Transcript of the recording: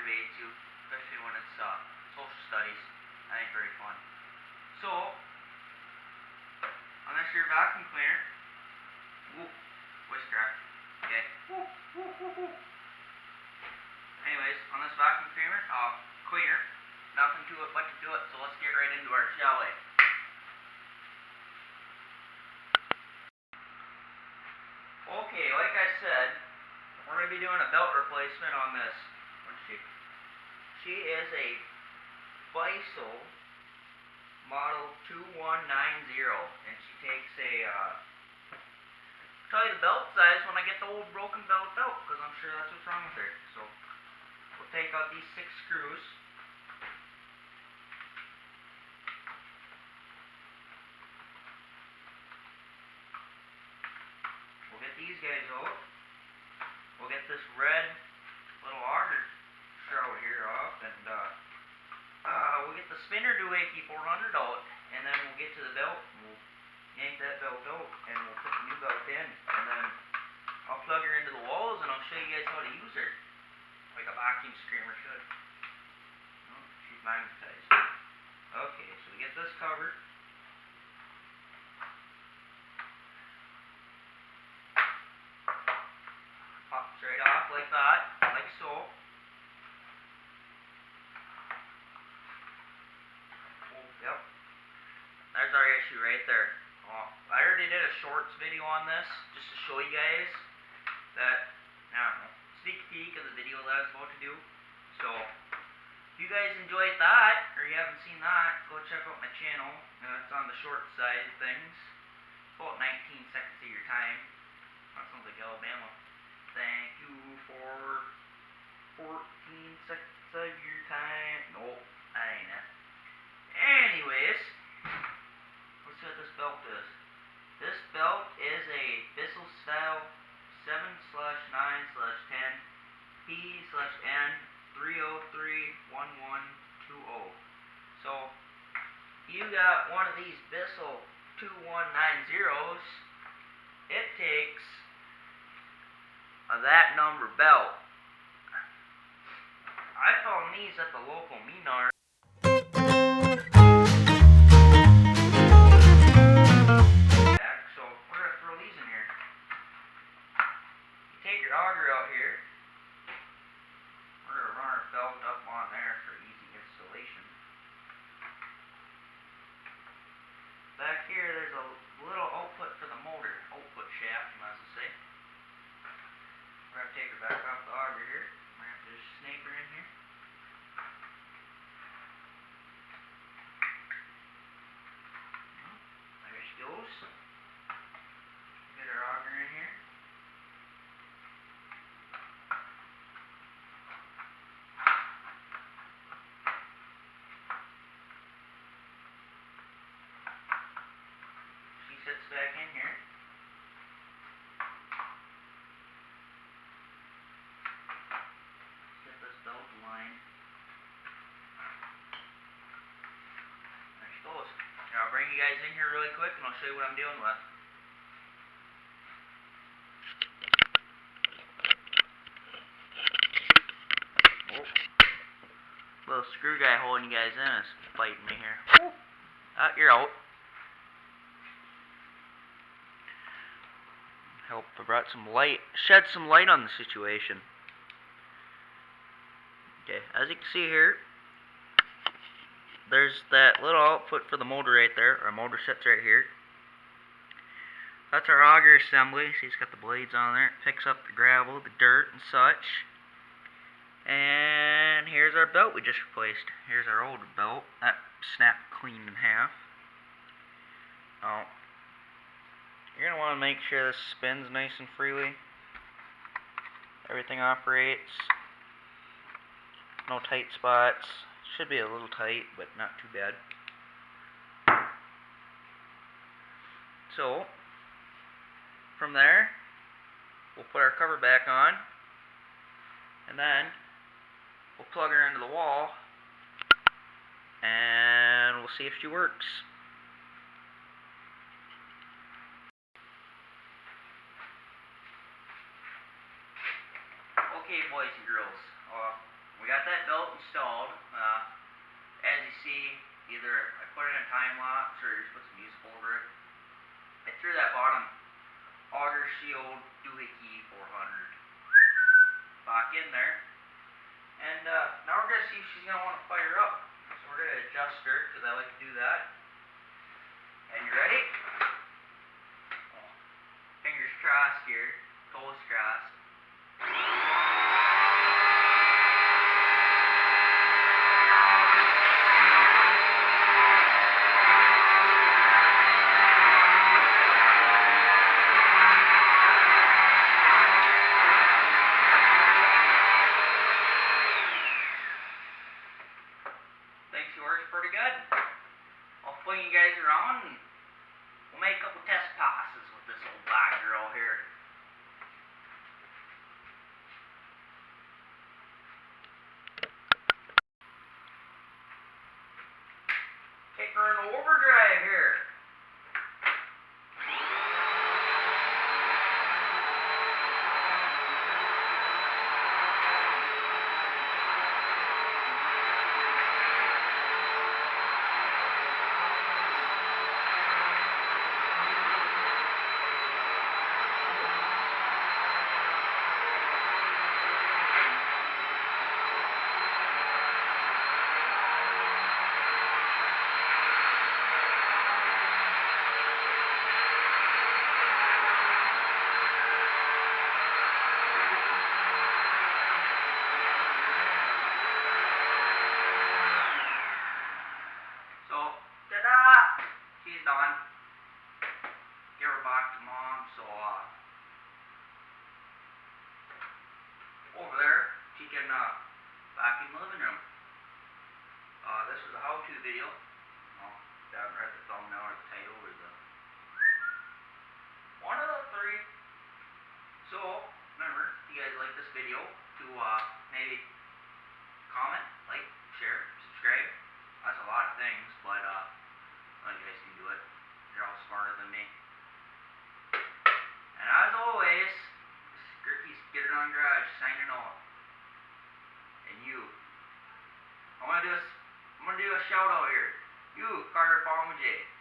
debate too, especially when it's social studies. I think very fun. So, unless you're a vacuum cleaner, whoop, voice crack. Okay, whoop, whoop, whoop, whoop. Anyways, on this vacuum cleaner, nothing to it but to do it. So let's get right into our shall we? Okay, like I said, we're going to be doing a belt replacement on this. What's she? She is a bissel model 2190, and she takes a, tell you the belt size when I get the old broken belt out, because I'm sure that's what's wrong with her. So, we'll take out these 6 screws. We'll get these guys out. We'll get this red little auger shroud here off, and we'll get the spinner doohickey 400 out, and then we'll get to the belt, and we'll yank that belt out, and we'll put the new belt in, and then I'll plug her into the walls, and I'll show you guys how to use her, like a vacuum screamer should. Oh, she's magnetized. Okay, so we get this covered. Pops right off like that, like so. Oh, yep. There's our issue right there. I already did a shorts video on this, just to show you guys that, I don't know, sneak peek of the video that I was about to do. So, if you guys enjoyed that, or you haven't seen that, go check out my channel. It's on the short side of things. About 19 seconds of your time. That sounds like Alabama. Thank you for 14 seconds of your time. Nope, that ain't it. Anyways, let's see what this belt is. This belt is a bissel style 7/9/10 P/N 3031120. So, you got one of these bissel 2190s. It takes that number belt. I found these at the local Minar. So we're gonna throw these in here. You take your auger out here. We're gonna run our belt up on there for easy installation. Back here, there's a little output for the motor, output shaft, you might as well say. We're going to take her back off the auger here. We're going to have to just snake her in here. There she goes. Get our auger in here. She sits back in here. Belt line. There she goes. Now I'll bring you guys in here really quick and I'll show you what I'm dealing with. Oh. Little screw guy holding you guys in is fighting me here. You're out. Hope I brought some light, shed some light on the situation. Okay, as you can see here, there's that little output for the motor right there. Our motor sits right here. That's our auger assembly. See, it's got the blades on there. It picks up the gravel, the dirt, and such. And here's our belt we just replaced. Here's our old belt. That snapped clean in half. Now, you're going to want to make sure this spins nice and freely. Everything operates. No tight spots. Should be a little tight, but not too bad. So, from there, we'll put our cover back on, and then we'll plug her into the wall, and we'll see if she works. Okay, boys and girls. we got that belt installed. As you see, either I put in a time lapse or just put some music over it. I threw that bottom auger shield doohickey 400 back in there. And now we're going to see if she's going to want to fire up. So we're going to adjust her because I like to do that. And you ready? Oh, fingers crossed here, toes crossed. Thinks she works pretty good. I'll fling you guys around and we'll make a couple test passes with this old black girl here. Take her in overdrive here. She's done. Give her back to mom, so over there she can vacuum the living room. This is a how-to video. Well, I haven't read the thumbnail or the title or the one of the three. So remember, if you guys like this video, to maybe comment, like, share, subscribe. That's a lot of things, but well, you guys can do it. You're all smarter than me. And as always, this is Gertie's Get It On Garage signing off. And you, I'm gonna do a shout out here. You, Carter Palmajay.